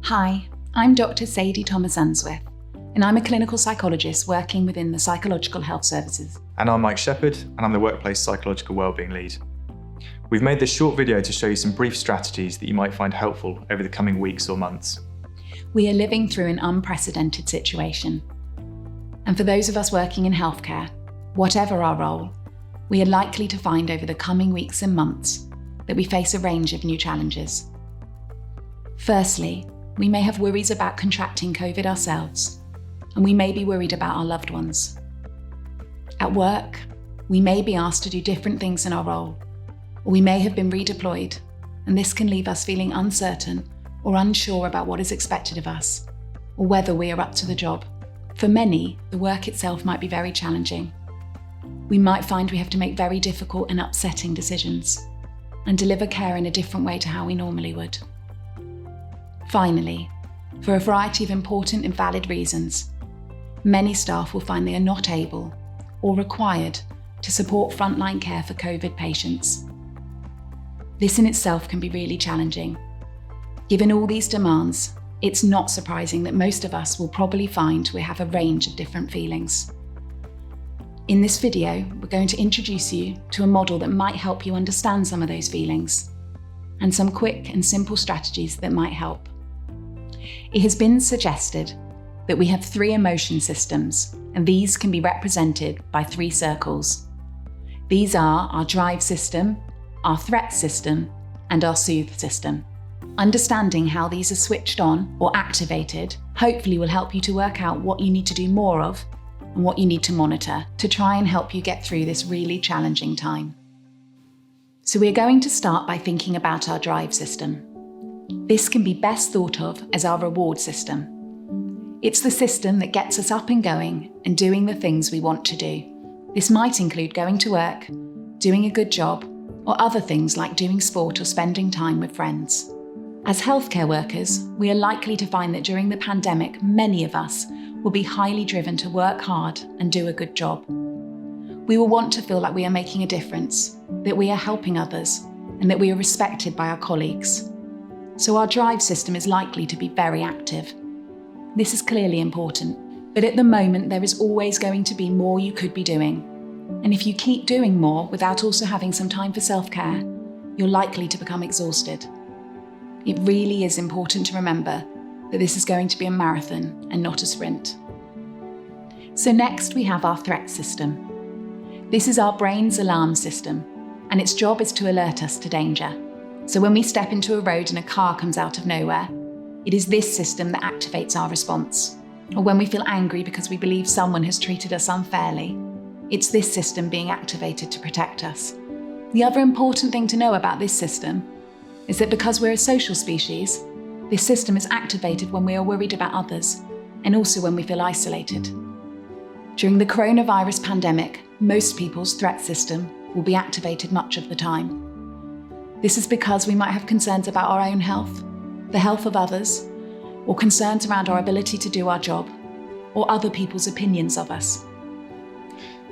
Hi, I'm Dr. Sadie Thomas-Unsworth, and I'm a clinical psychologist working within the Psychological Health Services. And I'm Mike Shepherd, and I'm the Workplace Psychological Wellbeing Lead. We've made this short video to show you some brief strategies that you might find helpful over the coming weeks or months. We are living through an unprecedented situation. And for those of us working in healthcare, whatever our role, we are likely to find over the coming weeks and months that we face a range of new challenges. Firstly, we may have worries about contracting COVID ourselves, and we may be worried about our loved ones. At work, we may be asked to do different things in our role, or we may have been redeployed, and this can leave us feeling uncertain or unsure about what is expected of us, or whether we are up to the job. For many, the work itself might be very challenging. We might find we have to make very difficult and upsetting decisions, and deliver care in a different way to how we normally would. Finally, for a variety of important and valid reasons, many staff will find they are not able or required to support frontline care for COVID patients. This in itself can be really challenging. Given all these demands, it's not surprising that most of us will probably find we have a range of different feelings. In this video, we're going to introduce you to a model that might help you understand some of those feelings, and some quick and simple strategies that might help. It has been suggested that we have 3 emotion systems, and these can be represented by 3 circles. These are our drive system, our threat system, and our soothe system. Understanding how these are switched on or activated hopefully will help you to work out what you need to do more of and what you need to monitor to try and help you get through this really challenging time. So we're going to start by thinking about our drive system. This can be best thought of as our reward system. It's the system that gets us up and going and doing the things we want to do. This might include going to work, doing a good job, or other things like doing sport or spending time with friends. As healthcare workers, we are likely to find that during the pandemic, many of us will be highly driven to work hard and do a good job. We will want to feel like we are making a difference, that we are helping others, and that we are respected by our colleagues. So our drive system is likely to be very active. This is clearly important, but at the moment there is always going to be more you could be doing. And if you keep doing more without also having some time for self-care, you're likely to become exhausted. It really is important to remember that this is going to be a marathon and not a sprint. So next we have our threat system. This is our brain's alarm system, and its job is to alert us to danger. So when we step into a road and a car comes out of nowhere, it is this system that activates our response. Or when we feel angry because we believe someone has treated us unfairly, it's this system being activated to protect us. The other important thing to know about this system is that because we're a social species, this system is activated when we are worried about others and also when we feel isolated. During the coronavirus pandemic, most people's threat system will be activated much of the time. This is because we might have concerns about our own health, the health of others, or concerns around our ability to do our job, or other people's opinions of us.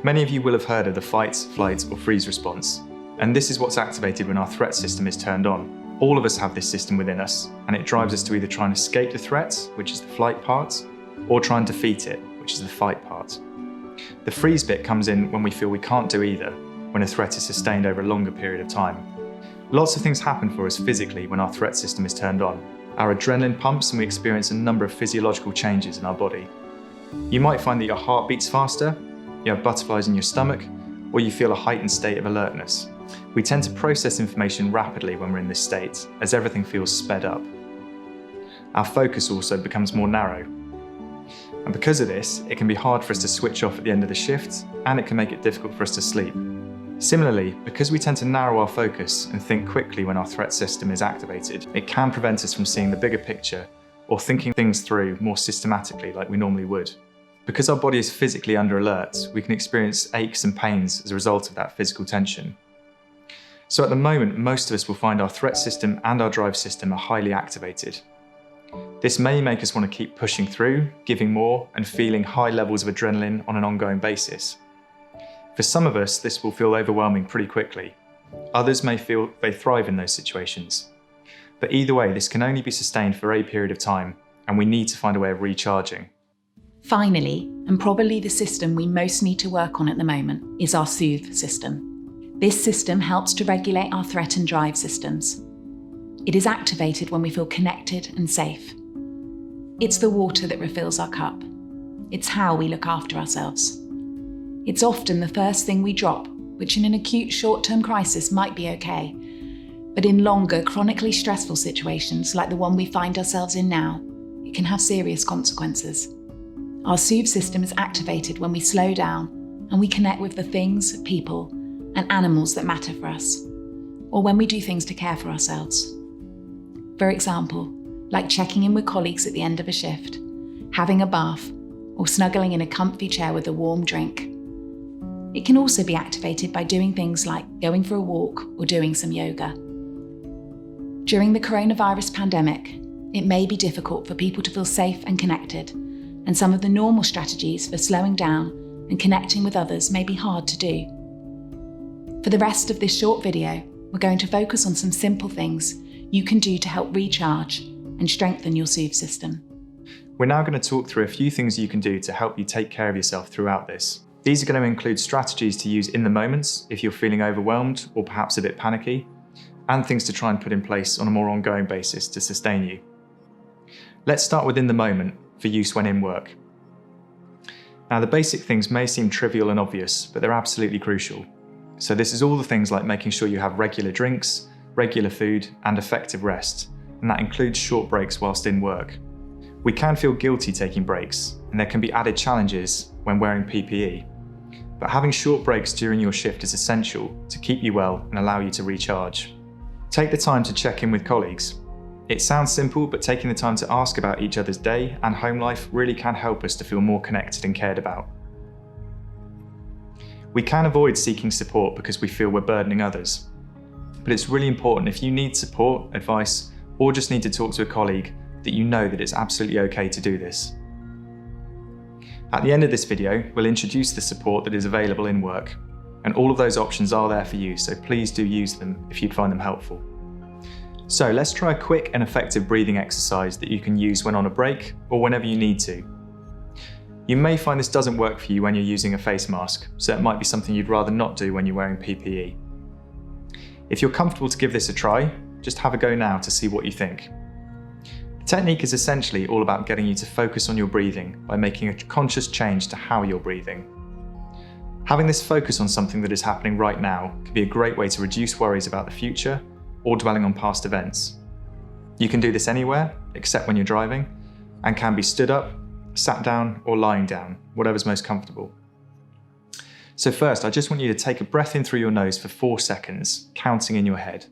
Many of you will have heard of the fight, flight, or freeze response, and this is what's activated when our threat system is turned on. All of us have this system within us, and it drives us to either try and escape the threat, which is the flight part, or try and defeat it, which is the fight part. The freeze bit comes in when we feel we can't do either, when a threat is sustained over a longer period of time. Lots of things happen for us physically when our threat system is turned on. Our adrenaline pumps and we experience a number of physiological changes in our body. You might find that your heart beats faster, you have butterflies in your stomach, or you feel a heightened state of alertness. We tend to process information rapidly when we're in this state, as everything feels sped up. Our focus also becomes more narrow. And because of this, it can be hard for us to switch off at the end of the shift, and it can make it difficult for us to sleep. Similarly, because we tend to narrow our focus and think quickly when our threat system is activated, it can prevent us from seeing the bigger picture or thinking things through more systematically like we normally would. Because our body is physically under alert, we can experience aches and pains as a result of that physical tension. So at the moment, most of us will find our threat system and our drive system are highly activated. This may make us want to keep pushing through, giving more, and feeling high levels of adrenaline on an ongoing basis. For some of us, this will feel overwhelming pretty quickly. Others may feel they thrive in those situations. But either way, this can only be sustained for a period of time, and we need to find a way of recharging. Finally, and probably the system we most need to work on at the moment, is our soothe system. This system helps to regulate our threat and drive systems. It is activated when we feel connected and safe. It's the water that refills our cup. It's how we look after ourselves. It's often the first thing we drop, which in an acute short-term crisis might be okay, but in longer, chronically stressful situations like the one we find ourselves in now, it can have serious consequences. Our soothe system is activated when we slow down and we connect with the things, people, and animals that matter for us, or when we do things to care for ourselves. For example, like checking in with colleagues at the end of a shift, having a bath, or snuggling in a comfy chair with a warm drink. It can also be activated by doing things like going for a walk or doing some yoga. During the coronavirus pandemic, it may be difficult for people to feel safe and connected, and some of the normal strategies for slowing down and connecting with others may be hard to do. For the rest of this short video, we're going to focus on some simple things you can do to help recharge and strengthen your soothe system. We're now going to talk through a few things you can do to help you take care of yourself throughout this. These are going to include strategies to use in the moments if you're feeling overwhelmed or perhaps a bit panicky, and things to try and put in place on a more ongoing basis to sustain you. Let's start with in the moment for use when in work. Now, the basic things may seem trivial and obvious, but they're absolutely crucial. So this is all the things like making sure you have regular drinks, regular food, and effective rest, and that includes short breaks whilst in work. We can feel guilty taking breaks, and there can be added challenges when wearing PPE. But having short breaks during your shift is essential to keep you well and allow you to recharge. Take the time to check in with colleagues. It sounds simple, but taking the time to ask about each other's day and home life really can help us to feel more connected and cared about. We can avoid seeking support because we feel we're burdening others. But it's really important if you need support, advice, or just need to talk to a colleague, that you know that it's absolutely okay to do this. At the end of this video, we'll introduce the support that is available in work, and all of those options are there for you, so please do use them if you'd find them helpful. So let's try a quick and effective breathing exercise that you can use when on a break or whenever you need to. You may find this doesn't work for you when you're using a face mask, so it might be something you'd rather not do when you're wearing PPE. If you're comfortable to give this a try, just have a go now to see what you think. The technique is essentially all about getting you to focus on your breathing by making a conscious change to how you're breathing. Having this focus on something that is happening right now can be a great way to reduce worries about the future or dwelling on past events. You can do this anywhere, except when you're driving, and can be stood up, sat down, or lying down, whatever's most comfortable. So first, I just want you to take a breath in through your nose for 4 seconds, counting in your head.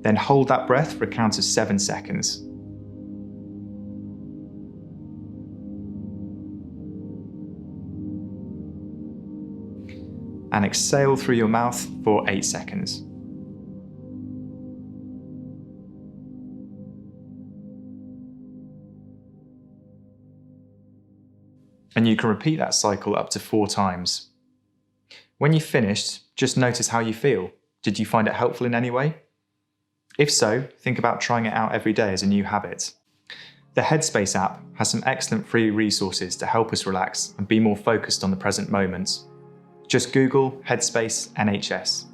Then hold that breath for a count of 7 seconds. And exhale through your mouth for 8 seconds. And you can repeat that cycle up to 4 times. When you've finished, just notice how you feel. Did you find it helpful in any way? If so, think about trying it out every day as a new habit. The Headspace app has some excellent free resources to help us relax and be more focused on the present moment. Just Google Headspace NHS.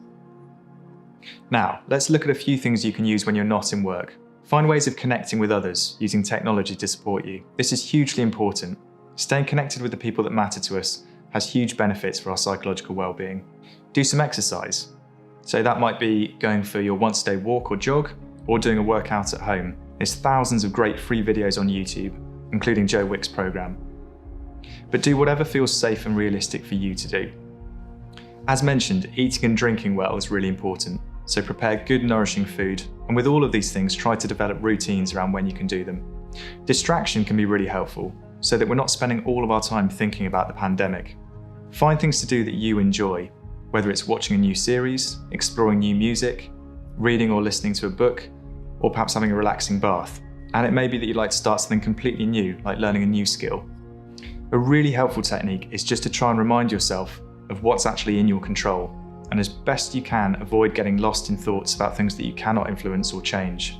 Now, let's look at a few things you can use when you're not in work. Find ways of connecting with others using technology to support you. This is hugely important. Staying connected with the people that matter to us has huge benefits for our psychological well-being. Do some exercise. So that might be going for your once-a-day walk or jog, or doing a workout at home. There's thousands of great free videos on YouTube, including Joe Wick's program. But do whatever feels safe and realistic for you to do. As mentioned, eating and drinking well is really important, so prepare good nourishing food, and with all of these things, try to develop routines around when you can do them. Distraction can be really helpful, so that we're not spending all of our time thinking about the pandemic. Find things to do that you enjoy, whether it's watching a new series, exploring new music, reading or listening to a book, or perhaps having a relaxing bath. And it may be that you'd like to start something completely new, like learning a new skill. A really helpful technique is just to try and remind yourself of what's actually in your control and as best you can, avoid getting lost in thoughts about things that you cannot influence or change.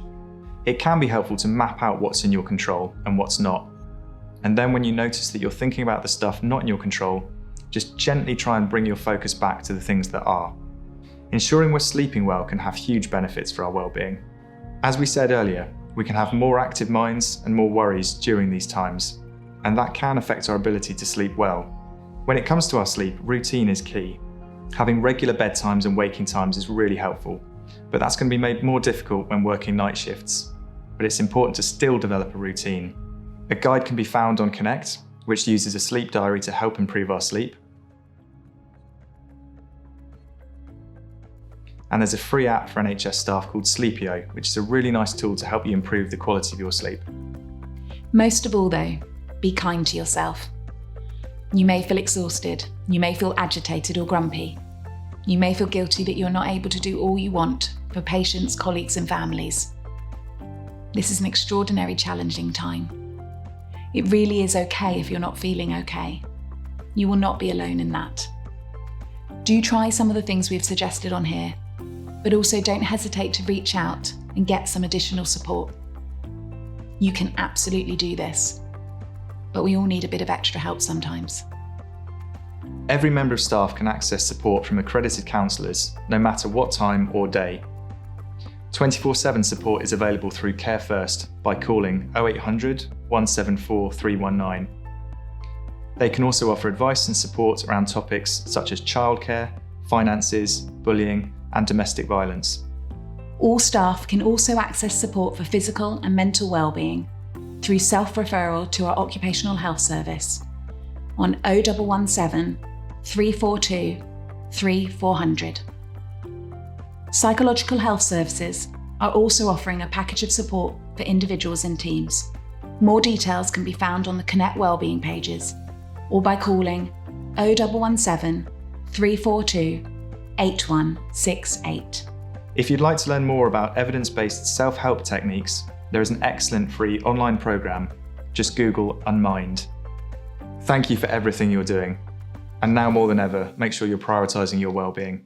It can be helpful to map out what's in your control and what's not. And then when you notice that you're thinking about the stuff not in your control, just gently try and bring your focus back to the things that are. Ensuring we're sleeping well can have huge benefits for our well-being. As we said earlier, we can have more active minds and more worries during these times, and that can affect our ability to sleep well. When it comes to our sleep, routine is key. Having regular bedtimes and waking times is really helpful, but that's going to be made more difficult when working night shifts. But it's important to still develop a routine. A guide can be found on Connect, which uses a sleep diary to help improve our sleep. And there's a free app for NHS staff called Sleepio, which is a really nice tool to help you improve the quality of your sleep. Most of all though, be kind to yourself. You may feel exhausted, you may feel agitated or grumpy. You may feel guilty that you're not able to do all you want for patients, colleagues and families. This is an extraordinary challenging time. It really is okay if you're not feeling okay. You will not be alone in that. Do try some of the things we've suggested on here, but also don't hesitate to reach out and get some additional support. You can absolutely do this, but we all need a bit of extra help sometimes. Every member of staff can access support from accredited counsellors, no matter what time or day. 24/7 support is available through Care First by calling 0800 174 319. They can also offer advice and support around topics such as childcare, finances, bullying, and domestic violence. All staff can also access support for physical and mental wellbeing through self-referral to our occupational health service on 0117 342 3400. Psychological health services are also offering a package of support for individuals and teams. More details can be found on the Connect Wellbeing pages or by calling 0117 342 8168. If you'd like to learn more about evidence-based self-help techniques, there is an excellent free online programme. Just Google Unmind. Thank you for everything you're doing. And now more than ever, make sure you're prioritising your well-being.